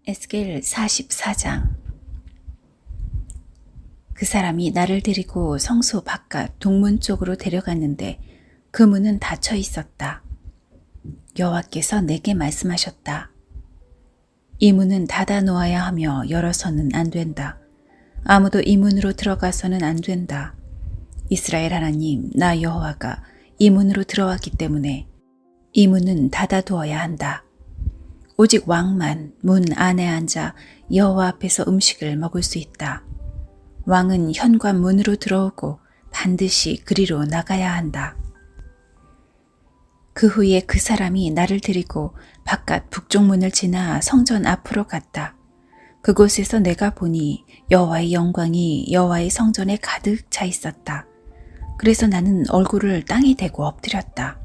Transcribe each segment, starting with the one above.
에스겔 44장. 그 사람이 나를 데리고 성소 바깥 동문 쪽으로 데려갔는데 그 문은 닫혀 있었다. 여호와께서 내게 말씀하셨다. 이 문은 닫아 놓아야 하며 열어서는 안 된다. 아무도 이 문으로 들어가서는 안 된다. 이스라엘 하나님 나 여호와가 이 문으로 들어왔기 때문에 이 문은 닫아 두어야 한다. 오직 왕만 문 안에 앉아 여호와 앞에서 음식을 먹을 수 있다. 왕은 현관 문으로 들어오고 반드시 그리로 나가야 한다. 그 후에 그 사람이 나를 데리고 바깥 북쪽 문을 지나 성전 앞으로 갔다. 그곳에서 내가 보니 여호와의 영광이 여호와의 성전에 가득 차 있었다. 그래서 나는 얼굴을 땅에 대고 엎드렸다.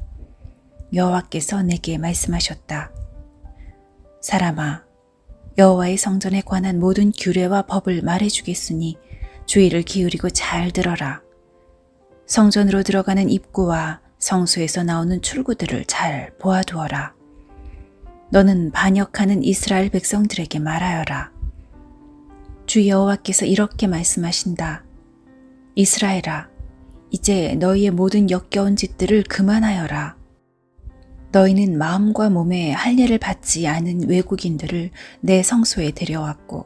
여호와께서 내게 말씀하셨다. 사람아, 여호와의 성전에 관한 모든 규례와 법을 말해주겠으니 주의를 기울이고 잘 들어라. 성전으로 들어가는 입구와 성소에서 나오는 출구들을 잘 보아두어라. 너는 반역하는 이스라엘 백성들에게 말하여라. 주 여호와께서 이렇게 말씀하신다. 이스라엘아, 이제 너희의 모든 역겨운 짓들을 그만하여라. 너희는 마음과 몸에 할례를 받지 않은 외국인들을 내 성소에 데려왔고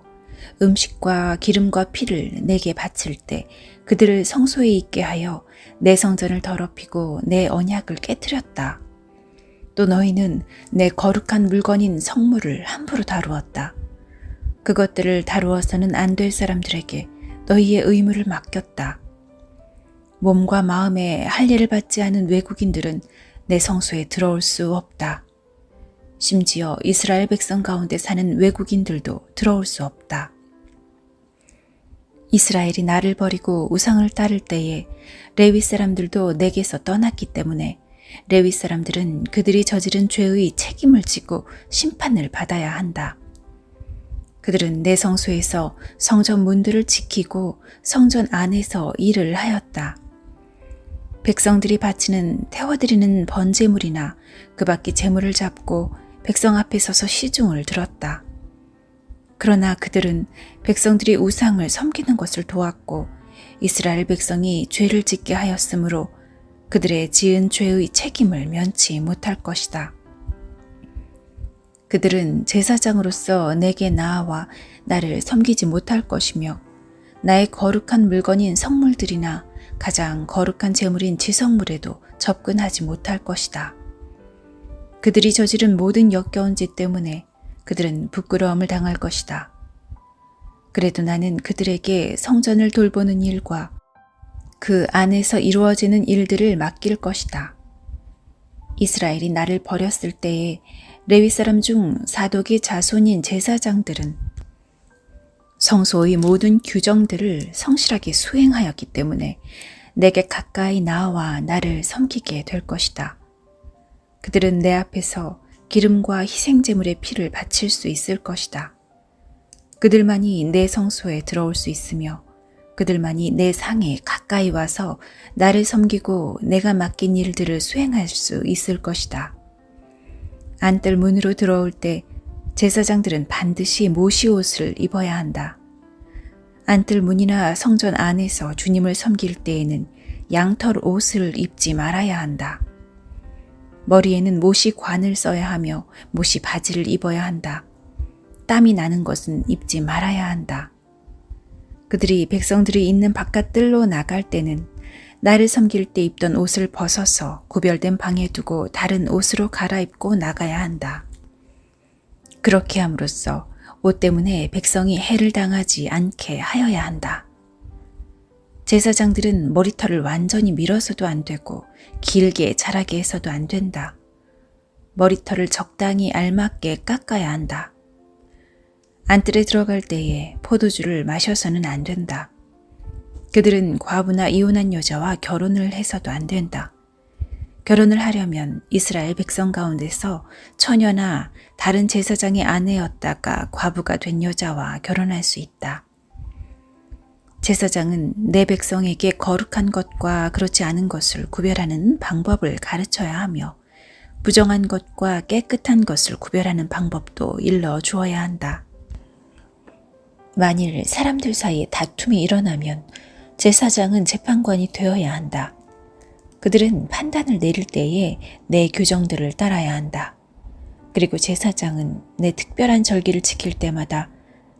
음식과 기름과 피를 내게 바칠 때 그들을 성소에 있게 하여 내 성전을 더럽히고 내 언약을 깨뜨렸다. 또 너희는 내 거룩한 물건인 성물을 함부로 다루었다. 그것들을 다루어서는 안 될 사람들에게 너희의 의무를 맡겼다. 몸과 마음에 할례를 받지 않은 외국인들은 내 성소에 들어올 수 없다. 심지어 이스라엘 백성 가운데 사는 외국인들도 들어올 수 없다. 이스라엘이 나를 버리고 우상을 따를 때에 레위 사람들도 내게서 떠났기 때문에 레위 사람들은 그들이 저지른 죄의 책임을 지고 심판을 받아야 한다. 그들은 내 성소에서 성전 문들을 지키고 성전 안에서 일을 하였다. 백성들이 바치는 태워드리는 번제물이나 그 밖의 제물을 잡고 백성 앞에 서서 시중을 들었다. 그러나 그들은 백성들이 우상을 섬기는 것을 도왔고 이스라엘 백성이 죄를 짓게 하였으므로 그들의 지은 죄의 책임을 면치 못할 것이다. 그들은 제사장으로서 내게 나아와 나를 섬기지 못할 것이며 나의 거룩한 물건인 성물들이나 가장 거룩한 제물인 지성물에도 접근하지 못할 것이다. 그들이 저지른 모든 역겨운 짓 때문에 그들은 부끄러움을 당할 것이다. 그래도 나는 그들에게 성전을 돌보는 일과 그 안에서 이루어지는 일들을 맡길 것이다. 이스라엘이 나를 버렸을 때에 레위 사람 중 사독의 자손인 제사장들은 성소의 모든 규정들을 성실하게 수행하였기 때문에 내게 가까이 나와 나를 섬기게 될 것이다. 그들은 내 앞에서 기름과 희생제물의 피를 바칠 수 있을 것이다. 그들만이 내 성소에 들어올 수 있으며 그들만이 내 상에 가까이 와서 나를 섬기고 내가 맡긴 일들을 수행할 수 있을 것이다. 안뜰 문으로 들어올 때 제사장들은 반드시 모시옷을 입어야 한다. 안뜰 문이나 성전 안에서 주님을 섬길 때에는 양털 옷을 입지 말아야 한다. 머리에는 모시관을 써야 하며 모시 바지를 입어야 한다. 땀이 나는 것은 입지 말아야 한다. 그들이 백성들이 있는 바깥 뜰로 나갈 때는 나를 섬길 때 입던 옷을 벗어서 구별된 방에 두고 다른 옷으로 갈아입고 나가야 한다. 그렇게 함으로써 옷 때문에 백성이 해를 당하지 않게 하여야 한다. 제사장들은 머리털을 완전히 밀어서도 안 되고 길게 자라게 해서도 안 된다. 머리털을 적당히 알맞게 깎아야 한다. 안뜰에 들어갈 때에 포도주를 마셔서는 안 된다. 그들은 과부나 이혼한 여자와 결혼을 해서도 안 된다. 결혼을 하려면 이스라엘 백성 가운데서 처녀나 다른 제사장의 아내였다가 과부가 된 여자와 결혼할 수 있다. 제사장은 내 백성에게 거룩한 것과 그렇지 않은 것을 구별하는 방법을 가르쳐야 하며 부정한 것과 깨끗한 것을 구별하는 방법도 일러 주어야 한다. 만일 사람들 사이에 다툼이 일어나면 제사장은 재판관이 되어야 한다. 그들은 판단을 내릴 때에 내 규정들을 따라야 한다. 그리고 제사장은 내 특별한 절기를 지킬 때마다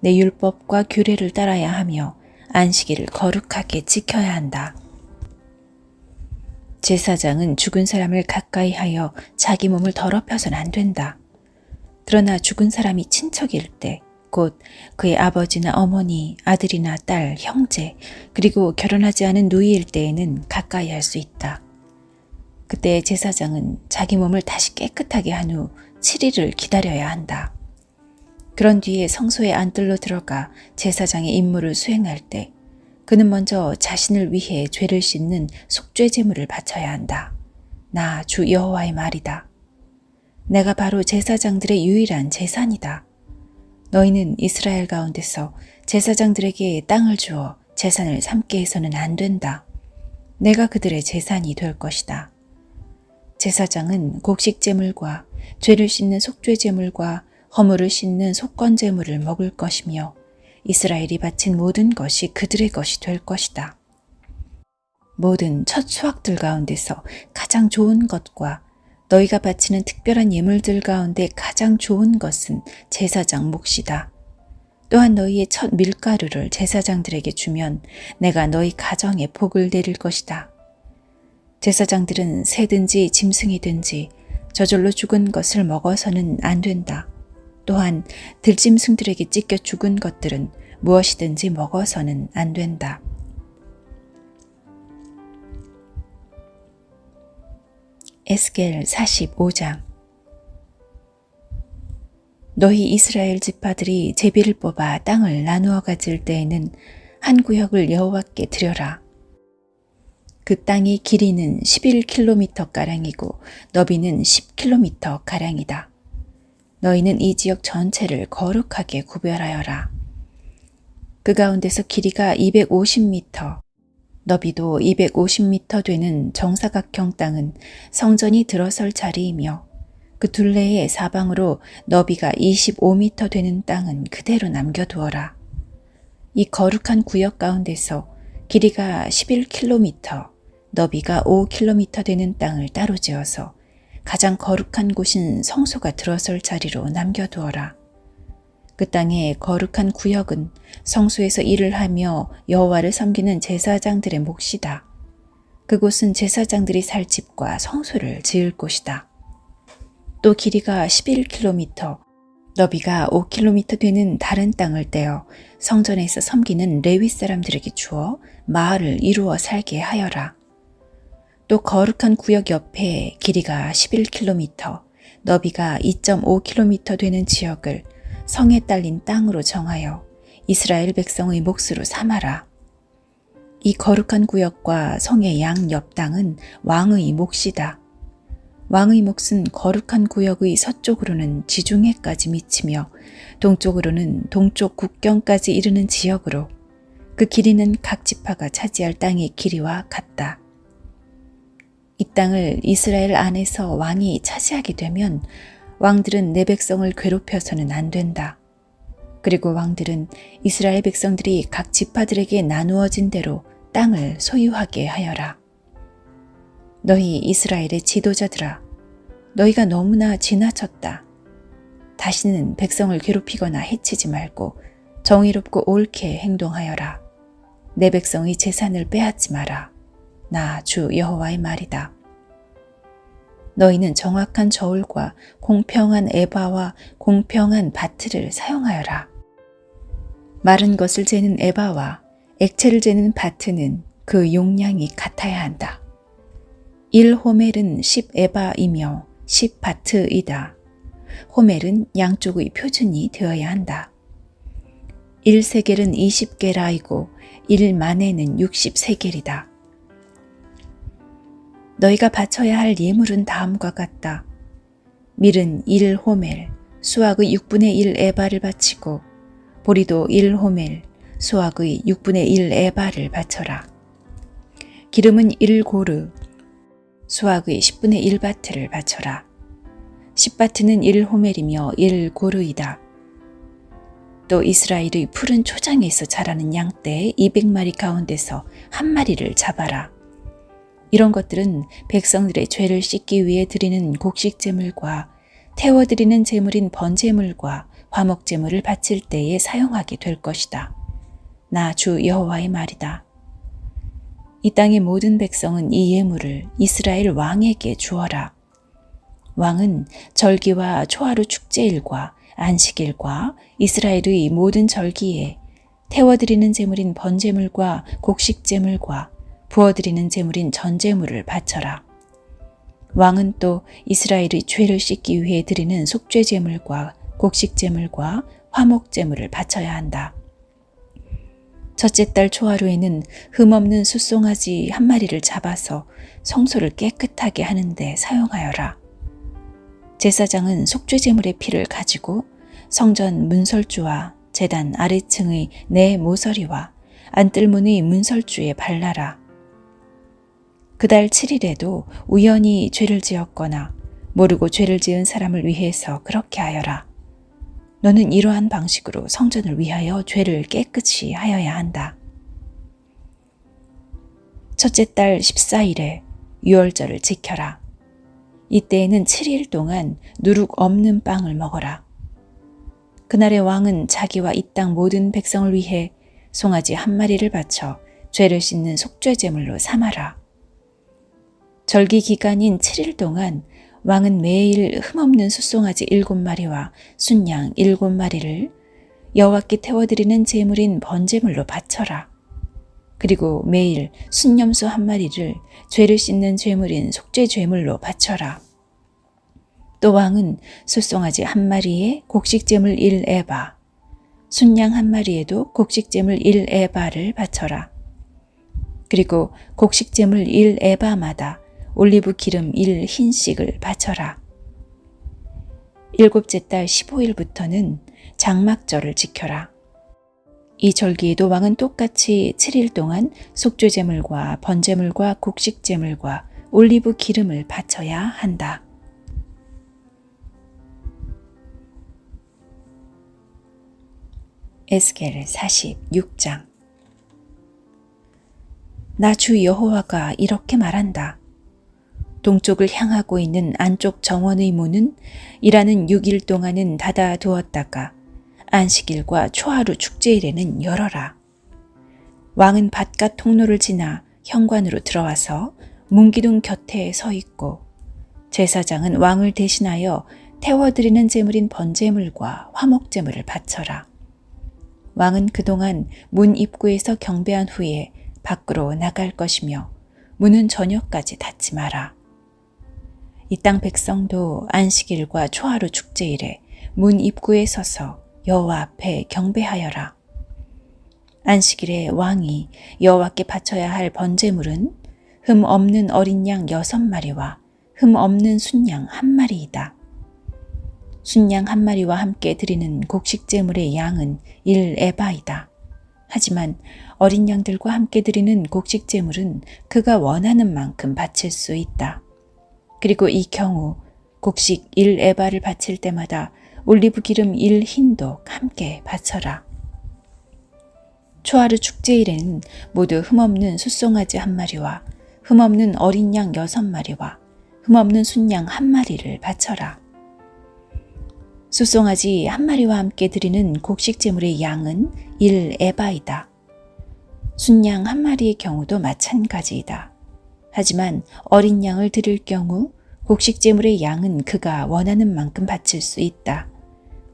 내 율법과 규례를 따라야 하며 안식일을 거룩하게 지켜야 한다. 제사장은 죽은 사람을 가까이 하여 자기 몸을 더럽혀서는 안 된다. 그러나 죽은 사람이 친척일 때, 곧 그의 아버지나 어머니, 아들이나 딸, 형제, 그리고 결혼하지 않은 누이일 때에는 가까이 할 수 있다. 그때 제사장은 자기 몸을 다시 깨끗하게 한 후 7일을 기다려야 한다. 그런 뒤에 성소의 안뜰로 들어가 제사장의 임무를 수행할 때 그는 먼저 자신을 위해 죄를 씻는 속죄 제물을 바쳐야 한다. 나 주 여호와의 말이다. 내가 바로 제사장들의 유일한 제산이다. 너희는 이스라엘 가운데서 제사장들에게 땅을 주어 제산을 삼게 해서는 안 된다. 내가 그들의 제산이 될 것이다. 제사장은 곡식 제물과 죄를 씻는 속죄 제물과 허물을 씻는 속건 제물을 먹을 것이며 이스라엘이 바친 모든 것이 그들의 것이 될 것이다. 모든 첫 수확들 가운데서 가장 좋은 것과 너희가 바치는 특별한 예물들 가운데 가장 좋은 것은 제사장 몫이다. 또한 너희의 첫 밀가루를 제사장들에게 주면 내가 너희 가정에 복을 내릴 것이다. 제사장들은 새든지 짐승이든지 저절로 죽은 것을 먹어서는 안 된다. 또한 들짐승들에게 찢겨 죽은 것들은 무엇이든지 먹어서는 안 된다. 에스겔 45장. 너희 이스라엘 지파들이 제비를 뽑아 땅을 나누어 가질 때에는 한 구역을 여호와께 드려라. 그 땅의 길이는 11km-가량이고 너비는 10km-가량이다. 너희는 이 지역 전체를 거룩하게 구별하여라. 그 가운데서 길이가 250m, 너비도 250m 되는 정사각형 땅은 성전이 들어설 자리이며 그 둘레의 사방으로 너비가 25m 되는 땅은 그대로 남겨두어라. 이 거룩한 구역 가운데서 길이가 11km, 너비가 5km 되는 땅을 따로 지어서 가장 거룩한 곳인 성소가 들어설 자리로 남겨두어라. 그 땅의 거룩한 구역은 성소에서 일을 하며 여호와를 섬기는 제사장들의 몫이다. 그곳은 제사장들이 살 집과 성소를 지을 곳이다. 또 길이가 11km, 너비가 5km 되는 다른 땅을 떼어 성전에서 섬기는 레위 사람들에게 주어 마을을 이루어 살게 하여라. 또 거룩한 구역 옆에 길이가 11km, 너비가 2.5km 되는 지역을 성에 딸린 땅으로 정하여 이스라엘 백성의 몫으로 삼아라. 이 거룩한 구역과 성의 양옆 땅은 왕의 몫이다. 왕의 몫은 거룩한 구역의 서쪽으로는 지중해까지 미치며 동쪽으로는 동쪽 국경까지 이르는 지역으로 그 길이는 각 지파가 차지할 땅의 길이와 같다. 이 땅을 이스라엘 안에서 왕이 차지하게 되면 왕들은 내 백성을 괴롭혀서는 안 된다. 그리고 왕들은 이스라엘 백성들이 각 지파들에게 나누어진 대로 땅을 소유하게 하여라. 너희 이스라엘의 지도자들아, 너희가 너무나 지나쳤다. 다시는 백성을 괴롭히거나 해치지 말고 정의롭고 옳게 행동하여라. 내 백성의 재산을 빼앗지 마라. 나 주 여호와의 말이다. 너희는 정확한 저울과 공평한 에바와 공평한 바트를 사용하여라. 마른 것을 재는 에바와 액체를 재는 바트는 그 용량이 같아야 한다. 1호멜은 10에바이며 10바트이다. 호멜은 양쪽의 표준이 되어야 한다. 1세겔은 20게라이고 1만에는 60세겔이다. 너희가 바쳐야 할 예물은 다음과 같다. 밀은 1호멜, 수확의 6분의 1 에바를 바치고 보리도 1호멜, 수확의 6분의 1 에바를 바쳐라. 기름은 1고르, 수확의 10분의 1바트를 바쳐라. 10바트는 1호멜이며 1고르이다. 또 이스라엘의 푸른 초장에서 자라는 양떼 200마리 가운데서 한 마리를 잡아라. 이런 것들은 백성들의 죄를 씻기 위해 드리는 곡식제물과 태워드리는 제물인 번제물과 화목제물을 바칠 때에 사용하게 될 것이다. 나 주 여호와의 말이다. 이 땅의 모든 백성은 이 예물을 이스라엘 왕에게 주어라. 왕은 절기와 초하루 축제일과 안식일과 이스라엘의 모든 절기에 태워드리는 제물인 번제물과 곡식제물과 부어드리는 제물인 전제물을 바쳐라. 왕은 또 이스라엘의 죄를 씻기 위해 드리는 속죄제물과 곡식제물과 화목제물을 바쳐야 한다. 첫째 달 초하루에는 흠없는 숫송아지 한 마리를 잡아서 성소를 깨끗하게 하는데 사용하여라. 제사장은 속죄제물의 피를 가지고 성전 문설주와 제단 아래층의 네 모서리와 안뜰문의 문설주에 발라라. 그달 7일에도 우연히 죄를 지었거나 모르고 죄를 지은 사람을 위해서 그렇게 하여라. 너는 이러한 방식으로 성전을 위하여 죄를 깨끗이 하여야 한다. 첫째 달 14일에 유월절을 지켜라. 이때에는 7일 동안 누룩 없는 빵을 먹어라. 그날의 왕은 자기와 이 땅 모든 백성을 위해 송아지 한 마리를 바쳐 죄를 씻는 속죄제물로 삼아라. 절기 기간인 7일 동안 왕은 매일 흠없는 숫송아지 7마리와 순양 7마리를 여호와께 태워드리는 제물인 번제물로 바쳐라. 그리고 매일 순염소 한 마리를 죄를 씻는 제물인 속죄제물로 바쳐라. 또 왕은 숫송아지 한 마리에 곡식제물 1에바, 순양 한 마리에도 곡식제물 1에바를 바쳐라. 그리고 곡식제물 1에바마다 올리브 기름 1흰씩을 바쳐라. 일곱째 달 15일부터는 장막절을 지켜라. 이 절기에도 왕은 똑같이 7일 동안 속죄제물과 번제물과 곡식제물과 올리브 기름을 바쳐야 한다. 에스겔 46장. 나 주 여호와가 이렇게 말한다. 동쪽을 향하고 있는 안쪽 정원의 문은 일하는 6일 동안은 닫아 두었다가 안식일과 초하루 축제일에는 열어라. 왕은 바깥 통로를 지나 현관으로 들어와서 문기둥 곁에 서 있고 제사장은 왕을 대신하여 태워드리는 제물인 번제물과 화목제물을 바쳐라. 왕은 그동안 문 입구에서 경배한 후에 밖으로 나갈 것이며 문은 저녁까지 닫지 마라. 이 땅 백성도 안식일과 초하루 축제일에 문 입구에 서서 여호와 앞에 경배하여라. 안식일에 왕이 여호와께 바쳐야 할 번제물은 흠 없는 어린 양 6마리와 흠 없는 순양 1마리이다. 순양 1마리와 함께 드리는 곡식제물의 양은 1에바이다. 하지만 어린 양들과 함께 드리는 곡식제물은 그가 원하는 만큼 바칠 수 있다. 그리고 이 경우 곡식 1에바를 바칠 때마다 올리브 기름 1흰독 함께 바쳐라. 초하루 축제일에는 모두 흠없는 숫송아지 1마리와 흠없는 어린 양 6마리와 흠없는 순양 1마리를 바쳐라. 숫송아지 1마리와 함께 드리는 곡식제물의 양은 1에바이다. 순양 1마리의 경우도 마찬가지이다. 하지만 어린 양을 드릴 경우 곡식제물의 양은 그가 원하는 만큼 바칠 수 있다.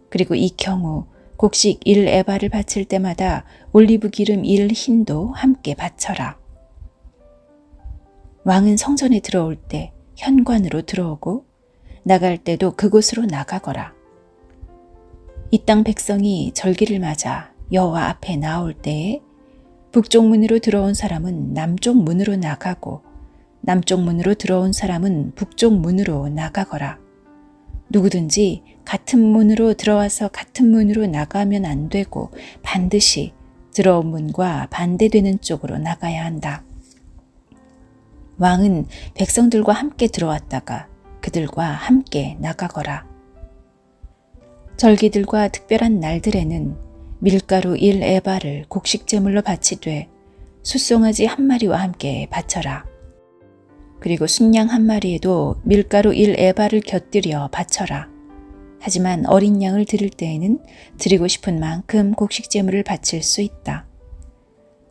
그리고 이 경우 곡식 1에바를 바칠 때마다 올리브 기름 1흰도 함께 바쳐라. 왕은 성전에 들어올 때 현관으로 들어오고 나갈 때도 그곳으로 나가거라. 이 땅 백성이 절기를 맞아 여호와 앞에 나올 때에 북쪽 문으로 들어온 사람은 남쪽 문으로 나가고 남쪽 문으로 들어온 사람은 북쪽 문으로 나가거라. 누구든지 같은 문으로 들어와서 같은 문으로 나가면 안 되고 반드시 들어온 문과 반대되는 쪽으로 나가야 한다. 왕은 백성들과 함께 들어왔다가 그들과 함께 나가거라. 절기들과 특별한 날들에는 밀가루 1에바를 곡식제물로 바치되 숫송아지 1마리와 함께 바쳐라. 그리고 순양 1마리에도 밀가루 1에바를 곁들여 바쳐라. 하지만 어린 양을 드릴 때에는 드리고 싶은 만큼 곡식제물을 바칠 수 있다.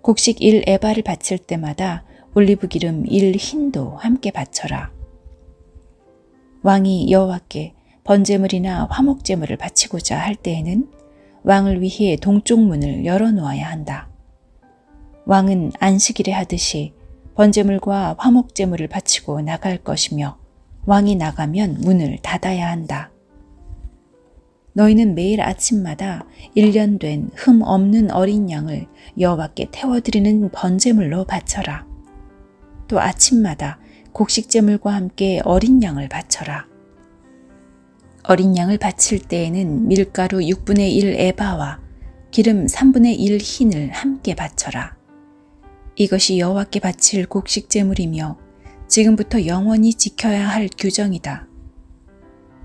곡식 1에바를 바칠 때마다 올리브기름 1흰도 함께 바쳐라. 왕이 여호와께 번제물이나 화목제물을 바치고자 할 때에는 왕을 위해 동쪽 문을 열어놓아야 한다. 왕은 안식일에 하듯이 번제물과 화목제물을 바치고 나갈 것이며 왕이 나가면 문을 닫아야 한다. 너희는 매일 아침마다 1년 된 흠 없는 어린 양을 여호와께 태워드리는 번제물로 바쳐라. 또 아침마다 곡식제물과 함께 어린 양을 바쳐라. 어린 양을 바칠 때에는 밀가루 6분의 1 에바와 기름 3분의 1 흰을 함께 바쳐라. 이것이 여호와께 바칠 곡식제물이며 지금부터 영원히 지켜야 할 규정이다.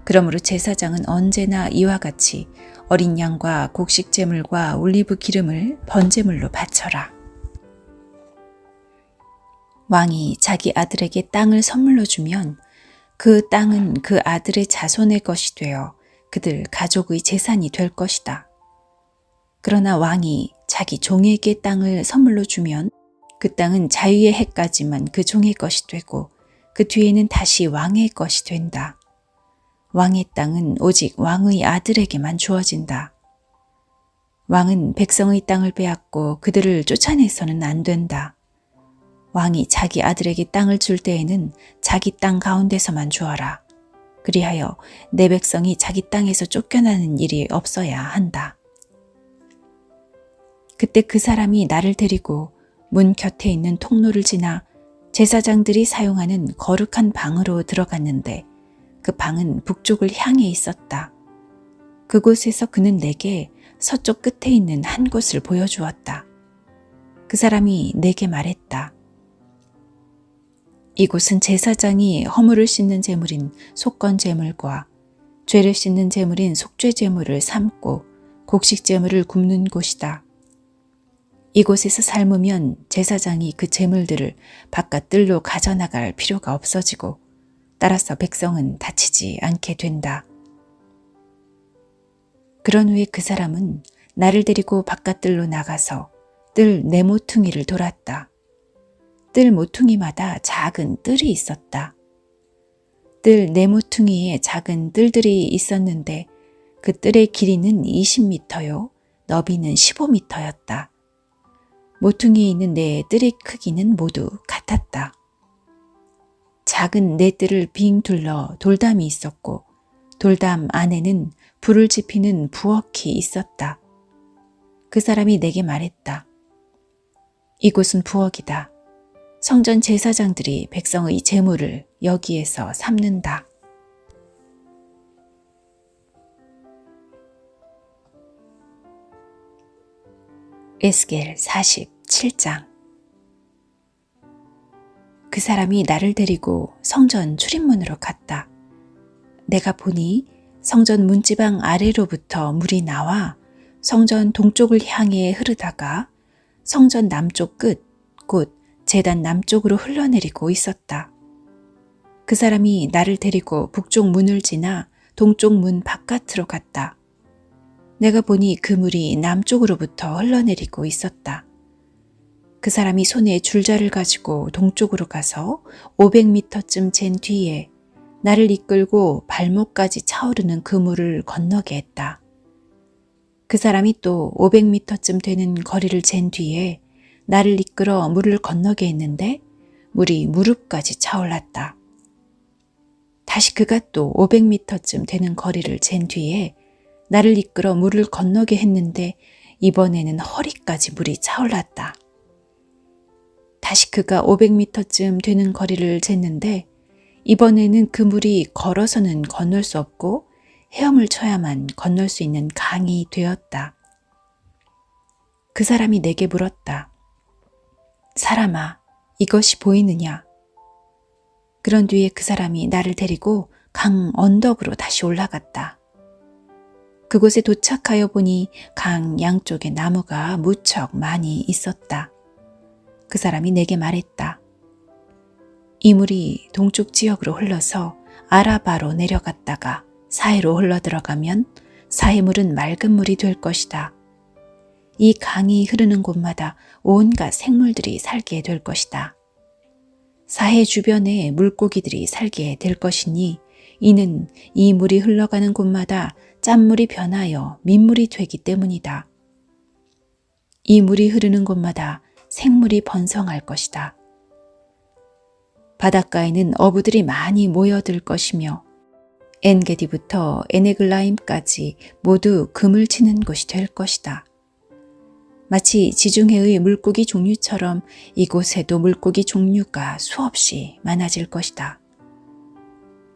그러므로 제사장은 언제나 이와 같이 어린 양과 곡식제물과 올리브 기름을 번제물로 바쳐라. 왕이 자기 아들에게 땅을 선물로 주면 그 땅은 그 아들의 자손의 것이 되어 그들 가족의 재산이 될 것이다. 그러나 왕이 자기 종에게 땅을 선물로 주면 그 땅은 자유의 해까지만 그 종의 것이 되고 그 뒤에는 다시 왕의 것이 된다. 왕의 땅은 오직 왕의 아들에게만 주어진다. 왕은 백성의 땅을 빼앗고 그들을 쫓아내서는 안 된다. 왕이 자기 아들에게 땅을 줄 때에는 자기 땅 가운데서만 주어라. 그리하여 내 백성이 자기 땅에서 쫓겨나는 일이 없어야 한다. 그때 그 사람이 나를 데리고 문 곁에 있는 통로를 지나 제사장들이 사용하는 거룩한 방으로 들어갔는데 그 방은 북쪽을 향해 있었다. 그곳에서 그는 내게 서쪽 끝에 있는 한 곳을 보여주었다. 그 사람이 내게 말했다. 이곳은 제사장이 허물을 씻는 제물인 속건 제물과 죄를 씻는 제물인 속죄 제물을 삶고 곡식 제물을 굽는 곳이다. 이곳에서 삶으면 제사장이 그 제물들을 바깥 뜰로 가져나갈 필요가 없어지고 따라서 백성은 다치지 않게 된다. 그런 후에 그 사람은 나를 데리고 바깥 뜰로 나가서 뜰 네모퉁이를 돌았다. 뜰 모퉁이마다 작은 뜰이 있었다. 뜰 네모퉁이에 작은 뜰들이 있었는데 그 뜰의 길이는 20m요, 너비는 15m였다. 모퉁이에 있는 네 뜰의 크기는 모두 같았다. 작은 네 뜰을 빙 둘러 돌담이 있었고 돌담 안에는 불을 지피는 부엌이 있었다. 그 사람이 내게 말했다. 이곳은 부엌이다. 성전 제사장들이 백성의 제물을 여기에서 삶는다. 에스겔 47장. 그 사람이 나를 데리고 성전 출입문으로 갔다. 내가 보니 성전 문지방 아래로부터 물이 나와 성전 동쪽을 향해 흐르다가 성전 남쪽 끝, 곧 제단 남쪽으로 흘러내리고 있었다. 그 사람이 나를 데리고 북쪽 문을 지나 동쪽 문 바깥으로 갔다. 내가 보니 그 물이 남쪽으로부터 흘러내리고 있었다. 그 사람이 손에 줄자를 가지고 동쪽으로 가서 500m쯤 잰 뒤에 나를 이끌고 발목까지 차오르는 그 물을 건너게 했다. 그 사람이 또 500m쯤 되는 거리를 잰 뒤에 나를 이끌어 물을 건너게 했는데 물이 무릎까지 차올랐다. 다시 그가 또 500m쯤 되는 거리를 잰 뒤에 나를 이끌어 물을 건너게 했는데 이번에는 허리까지 물이 차올랐다. 다시 그가 500m쯤 되는 거리를 쟀는데 이번에는 그 물이 걸어서는 건널 수 없고 헤엄을 쳐야만 건널 수 있는 강이 되었다. 그 사람이 내게 물었다. 사람아, 이것이 보이느냐? 그런 뒤에 그 사람이 나를 데리고 강 언덕으로 다시 올라갔다. 그곳에 도착하여 보니 강 양쪽에 나무가 무척 많이 있었다. 그 사람이 내게 말했다. 이 물이 동쪽 지역으로 흘러서 아라바로 내려갔다가 사해로 흘러들어가면 사해 물은 맑은 물이 될 것이다. 이 강이 흐르는 곳마다 온갖 생물들이 살게 될 것이다. 사해 주변에 물고기들이 살게 될 것이니 이는 이 물이 흘러가는 곳마다 짠물이 변하여 민물이 되기 때문이다. 이 물이 흐르는 곳마다 생물이 번성할 것이다. 바닷가에는 어부들이 많이 모여들 것이며 엔게디부터 에네글라임까지 모두 금을 치는 곳이 될 것이다. 마치 지중해의 물고기 종류처럼 이곳에도 물고기 종류가 수없이 많아질 것이다.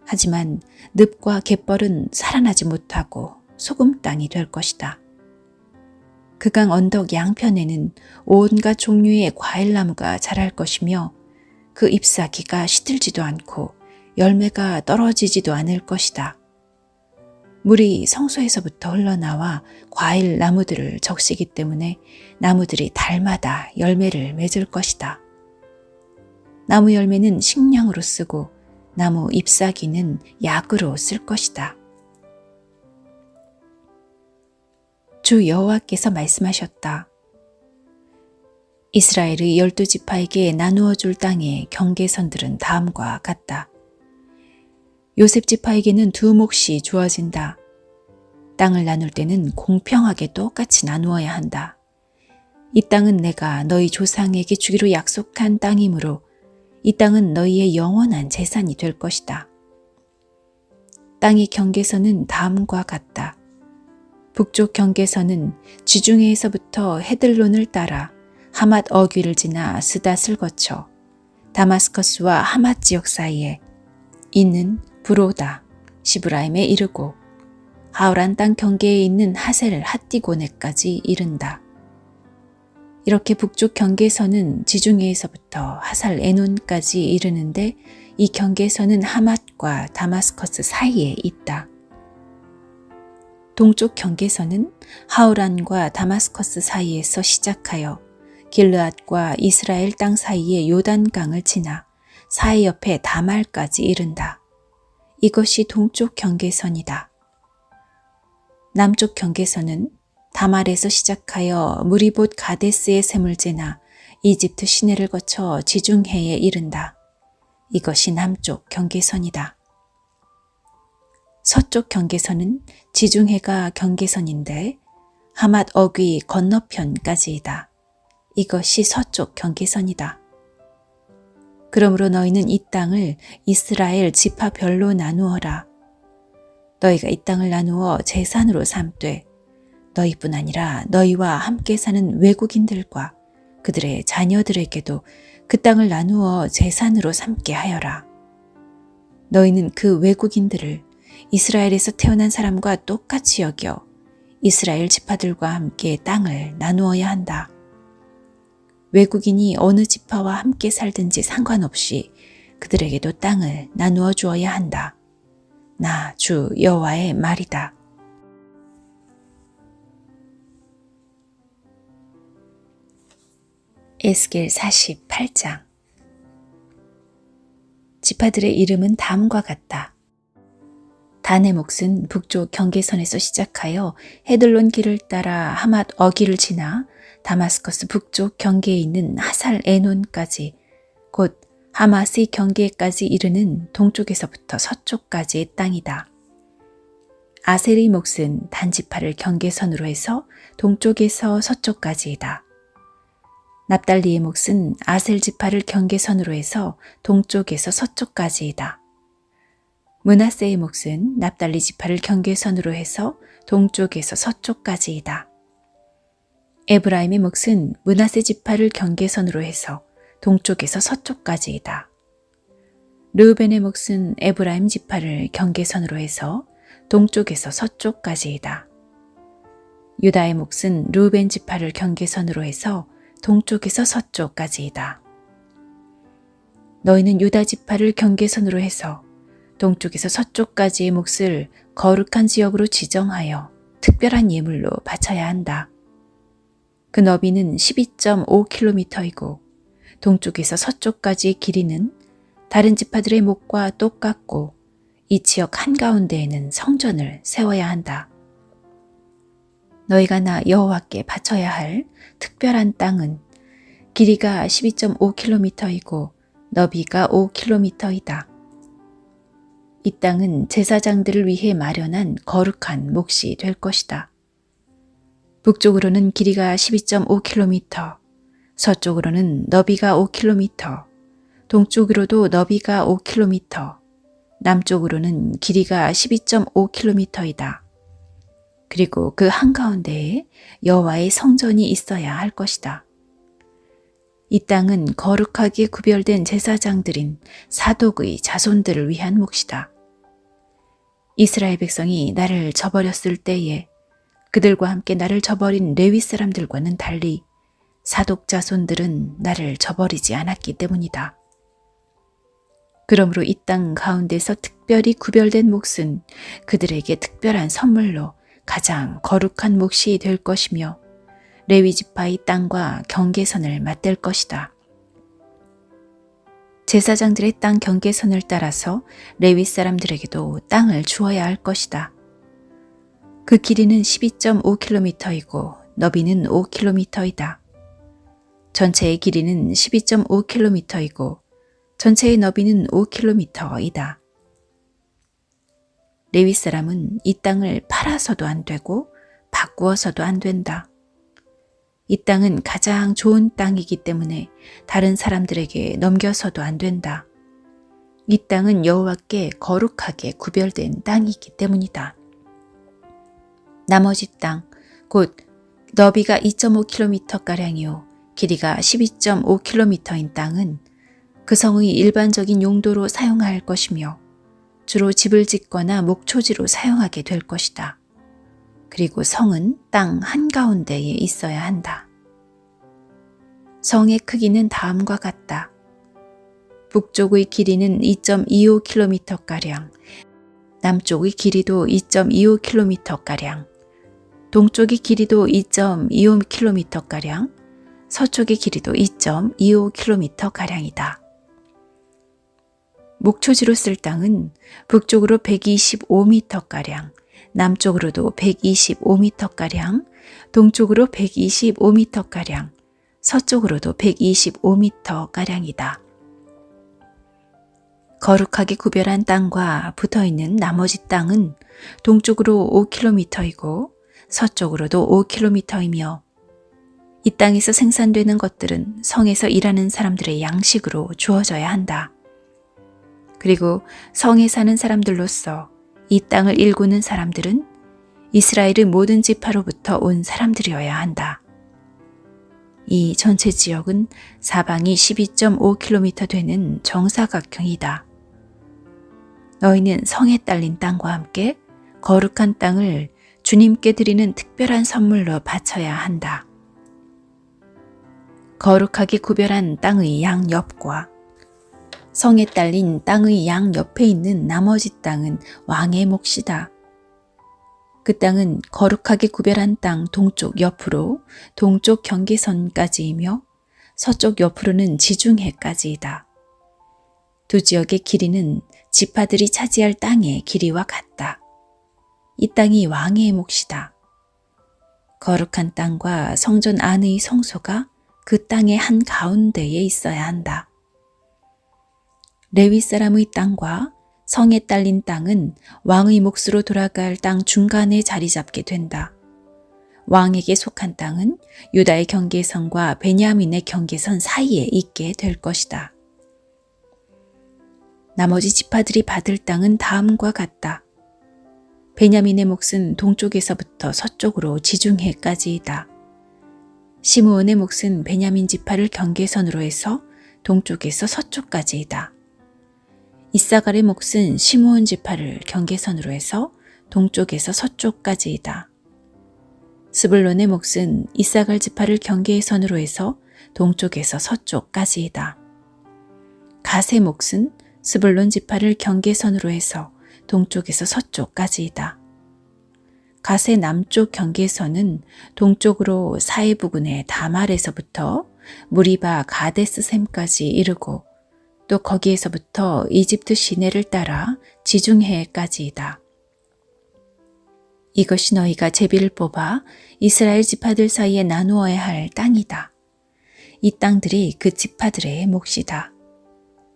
하지만 늪과 갯벌은 살아나지 못하고 소금 땅이 될 것이다. 그 강 언덕 양편에는 온갖 종류의 과일나무가 자랄 것이며 그 잎사귀가 시들지도 않고 열매가 떨어지지도 않을 것이다. 물이 성소에서부터 흘러나와 과일 나무들을 적시기 때문에 나무들이 달마다 열매를 맺을 것이다. 나무 열매는 식량으로 쓰고 나무 잎사귀는 약으로 쓸 것이다. 주 여호와께서 말씀하셨다. 이스라엘의 12지파에게 나누어 줄 땅의 경계선들은 다음과 같다. 요셉 지파에게는 2몫이 주어진다. 땅을 나눌 때는 공평하게 똑같이 나누어야 한다. 이 땅은 내가 너희 조상에게 주기로 약속한 땅이므로 이 땅은 너희의 영원한 재산이 될 것이다. 땅의 경계선은 다음과 같다. 북쪽 경계선은 지중해에서부터 헤들론을 따라 하맛 어귀를 지나 스닷을 거쳐 다마스커스와 하맛 지역 사이에 있는 브로다, 시브라임에 이르고 하오란 땅 경계에 있는 하셀 핫디고네까지 이른다. 이렇게 북쪽 경계선은 지중해에서부터 하살 에논까지 이르는데 이 경계선은 하맛과 다마스커스 사이에 있다. 동쪽 경계선은 하오란과 다마스커스 사이에서 시작하여 길르앗과 이스라엘 땅 사이의 요단강을 지나 사해 옆에 다말까지 이른다. 이것이 동쪽 경계선이다. 남쪽 경계선은 다말에서 시작하여 무리봇 가데스의 샘을 지나 이집트 시내를 거쳐 지중해에 이른다. 이것이 남쪽 경계선이다. 서쪽 경계선은 지중해가 경계선인데 하맛 어귀 건너편까지이다. 이것이 서쪽 경계선이다. 그러므로 너희는 이 땅을 이스라엘 지파별로 나누어라. 너희가 이 땅을 나누어 재산으로 삼되 너희뿐 아니라 너희와 함께 사는 외국인들과 그들의 자녀들에게도 그 땅을 나누어 재산으로 삼게 하여라. 너희는 그 외국인들을 이스라엘에서 태어난 사람과 똑같이 여겨 이스라엘 지파들과 함께 땅을 나누어야 한다. 외국인이 어느 지파와 함께 살든지 상관없이 그들에게도 땅을 나누어 주어야 한다. 나 주 여호와의 말이다. 에스겔 48장. 지파들의 이름은 다음과 같다. 단의 몫은 북쪽 경계선에서 시작하여 헤들론 길을 따라 하맛 어기를 지나 다마스커스 북쪽 경계에 있는 하살 에논까지 곧 하맛의 경계까지 이르는 동쪽에서부터 서쪽까지의 땅이다. 아셀의 몫은 단지파를 경계선으로 해서 동쪽에서 서쪽까지이다. 납달리의 몫은 아셀 지파를 경계선으로 해서 동쪽에서 서쪽까지이다. 므낫세의 몫은 납달리 지파를 경계선으로 해서 동쪽에서 서쪽까지이다. 에브라임의 몫은 므낫세 지파를 경계선으로 해서 동쪽에서 서쪽까지이다. 르우벤의 몫은 에브라임 지파를 경계선으로 해서 동쪽에서 서쪽까지이다. 유다의 몫은 르우벤 지파를 경계선으로 해서 동쪽에서 서쪽까지이다. 너희는 유다 지파를 경계선으로 해서 동쪽에서 서쪽까지의 몫을 거룩한 지역으로 지정하여 특별한 예물로 바쳐야 한다. 그 너비는 12.5km이고 동쪽에서 서쪽까지의 길이는 다른 지파들의 목과 똑같고 이 지역 한가운데에는 성전을 세워야 한다. 너희가 나 여호와께 바쳐야 할 특별한 땅은 길이가 12.5km이고 너비가 5km이다. 이 땅은 제사장들을 위해 마련한 거룩한 몫이 될 것이다. 북쪽으로는 길이가 12.5km, 서쪽으로는 너비가 5km, 동쪽으로도 너비가 5km, 남쪽으로는 길이가 12.5km이다. 그리고 그 한가운데에 여호와의 성전이 있어야 할 것이다. 이 땅은 거룩하게 구별된 제사장들인 사독의 자손들을 위한 몫이다. 이스라엘 백성이 나를 저버렸을 때에 그들과 함께 나를 저버린 레위 사람들과는 달리 사독 자손들은 나를 저버리지 않았기 때문이다. 그러므로 이 땅 가운데서 특별히 구별된 몫은 그들에게 특별한 선물로 가장 거룩한 몫이 될 것이며 레위 지파의 땅과 경계선을 맞댈 것이다. 제사장들의 땅 경계선을 따라서 레위 사람들에게도 땅을 주어야 할 것이다. 그 길이는 12.5km이고 너비는 5km이다. 전체의 길이는 12.5km이고 전체의 너비는 5km이다. 레위 사람은 이 땅을 팔아서도 안 되고 바꾸어서도 안 된다. 이 땅은 가장 좋은 땅이기 때문에 다른 사람들에게 넘겨서도 안 된다. 이 땅은 여호와께 거룩하게 구별된 땅이기 때문이다. 나머지 땅, 곧 너비가 2.5km가량이요 길이가 12.5km인 땅은 그 성의 일반적인 용도로 사용할 것이며 주로 집을 짓거나 목초지로 사용하게 될 것이다. 그리고 성은 땅 한가운데에 있어야 한다. 성의 크기는 다음과 같다. 북쪽의 길이는 2.25km가량, 남쪽의 길이도 2.25km가량, 동쪽의 길이도 2.25km가량, 서쪽의 길이도 2.25km가량이다. 목초지로 쓸 땅은 북쪽으로 125m가량, 남쪽으로도 125m가량, 동쪽으로 125m가량, 서쪽으로도 125m가량이다. 거룩하게 구별한 땅과 붙어있는 나머지 땅은 동쪽으로 5km이고 서쪽으로도 5km이며 이 땅에서 생산되는 것들은 성에서 일하는 사람들의 양식으로 주어져야 한다. 그리고 성에 사는 사람들로서 이 땅을 일구는 사람들은 이스라엘의 모든 지파로부터 온 사람들이어야 한다. 이 전체 지역은 사방이 12.5km 되는 정사각형이다. 너희는 성에 딸린 땅과 함께 거룩한 땅을 주님께 드리는 특별한 선물로 바쳐야 한다. 거룩하게 구별한 땅의 양옆과 성에 딸린 땅의 양옆에 있는 나머지 땅은 왕의 몫이다. 그 땅은 거룩하게 구별한 땅 동쪽 옆으로 동쪽 경계선까지이며 서쪽 옆으로는 지중해까지이다. 두 지역의 길이는 지파들이 차지할 땅의 길이와 같다. 이 땅이 왕의 몫이다. 거룩한 땅과 성전 안의 성소가 그 땅의 한가운데에 있어야 한다. 레위 사람의 땅과 성에 딸린 땅은 왕의 몫으로 돌아갈 땅 중간에 자리 잡게 된다. 왕에게 속한 땅은 유다의 경계선과 베냐민의 경계선 사이에 있게 될 것이다. 나머지 지파들이 받을 땅은 다음과 같다. 베냐민의 몫은 동쪽에서부터 서쪽으로 지중해까지이다. 시므온의 몫은 베냐민 지파를 경계선으로 해서 동쪽에서 서쪽까지이다. 이사갈의 몫은 시므온 지파를 경계선으로 해서 동쪽에서 서쪽까지이다. 스불론의 몫은 이사갈 지파를 경계선으로 해서 동쪽에서 서쪽까지이다. 갓의 몫은 스불론 지파를 경계선으로 해서 동쪽에서 서쪽까지이다. 갓의 남쪽 경계선은 동쪽으로 사해 부근의 다말에서부터 무리바 가데스샘까지 이르고 또 거기에서부터 이집트 시내를 따라 지중해까지이다. 이것이 너희가 제비를 뽑아 이스라엘 지파들 사이에 나누어야 할 땅이다. 이 땅들이 그 지파들의 몫이다.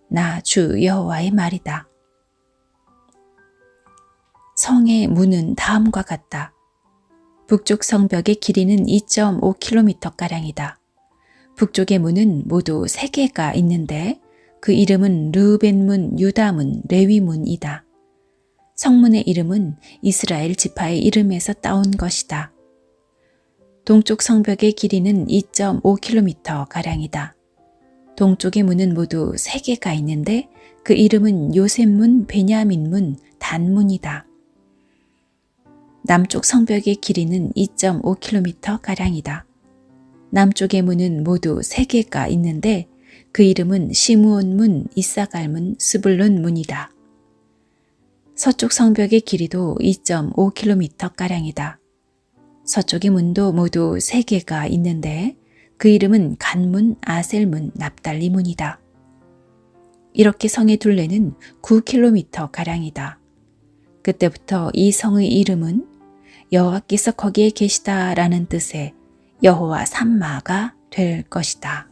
나 주 여호와의 말이다. 성의 문은 다음과 같다. 북쪽 성벽의 길이는 2.5km가량이다. 북쪽의 문은 모두 3개가 있는데 그 이름은 르우벤문, 유다문, 레위문이다. 성문의 이름은 이스라엘 지파의 이름에서 따온 것이다. 동쪽 성벽의 길이는 2.5km가량이다. 동쪽의 문은 모두 3개가 있는데 그 이름은 요셉문, 베냐민문, 단문이다. 남쪽 성벽의 길이는 2.5km가량이다. 남쪽의 문은 모두 3개가 있는데 그 이름은 시므온문, 이사갈문, 스불론문이다. 서쪽 성벽의 길이도 2.5km가량이다. 서쪽의 문도 모두 3개가 있는데 그 이름은 간문, 아셀문, 납달리문이다. 이렇게 성의 둘레는 9km가량이다. 그때부터 이 성의 이름은 여호와께서 거기에 계시다라는 뜻의 여호와 삼마가 될 것이다.